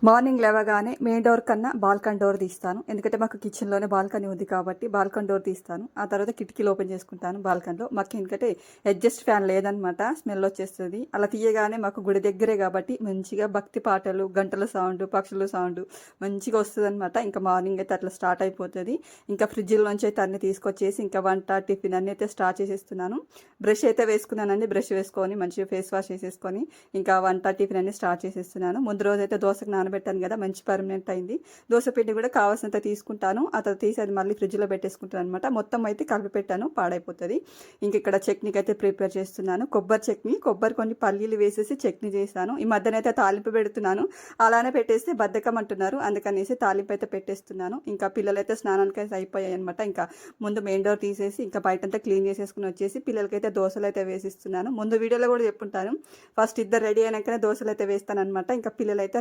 Morning లేవగానే main door కన్నా balcony door తీస్తాను. ఎందుకంటే మాకు కిచెన్‌లోనే బాల్కనీ ఉంది కాబట్టి బాల్కనీ డోర్ తీస్తాను. ఆ తర్వాత కిటికీలు ఓపెన్ చేసుకుంటాను బాల్కనీలో. మాకు ఎందుకంటే అడ్జస్ట్ ఫ్యాన్ లేదనమాట. స్మెల్ వచ్చేస్తది. అలా తీయగానే మాకు గుడి దగ్గరే కాబట్టి మంచిగా భక్తి పాటలు, గంటల సౌండ్, పక్షుల సౌండ్ మంచిగా వస్తదనమాట. ఇంకా మార్నింగ్ అయితే అట్లా స్టార్ట్ అయిపోతది. ఇంకా ఫ్రిడ్జ్‌లోంచి అయితే అన్నీ తీసుకొచ్చేసి ఇంకా వంట, టిఫిన్ అన్నీ అయితే స్టార్ట్ చేసేస్తున్నాను. బ్రష్ అయితే వేసుకున్నానండి. బ్రష్ వేసుకొని మంచిగా ఫేస్ వాష్ చేసేసుకొని ఇంకా వంట, టిఫిన్ అన్నీ స్టార్ట్ చేసేస్తున్నాను. ముందు రోజైతే దోసకు నానబెట్టాను కదా, మంచి పర్మనెంట్ అయింది. దోస పిండి కూడా కావాల్సినంత తీసుకుంటాను. ఆ తర్వాత తీసి అది మళ్ళీ ఫ్రిడ్జ్లో పెట్టేసుకుంటాను అనమాట. మొత్తం అయితే కలిపి పెట్టాను, పాడైపోతుంది. ఇంక ఇక్కడ చట్నీకి అయితే ప్రిపేర్ చేస్తున్నాను. కొబ్బరి చట్నీ, కొబ్బరి కొన్ని పల్లీలు వేసేసి చట్నీ చేశాను. ఈ మధ్యనైతే తాలింపు పెడుతున్నాను. అలానే పెట్టేస్తే బద్ధకం అంటున్నారు, అందుకనేసి తాలింపు అయితే పెట్టేస్తున్నాను. ఇంకా పిల్లలైతే స్నానానికి అయితే అయిపోయాయి అనమాట. ఇంకా ముందు మెయిన్ డోర్ తీసేసి ఇంకా బయటంతా క్లీన్ చేసేసుకుని వచ్చేసి పిల్లలకైతే దోశలు అయితే వేసిస్తున్నాను. ముందు వీడియోలో కూడా చెప్పుంటాను, ఫస్ట్ ఇద్దరు రెడీ అయినాకనే దోశలు అయితే వేస్తాను అనమాట. ఇంకా పిల్లలైతే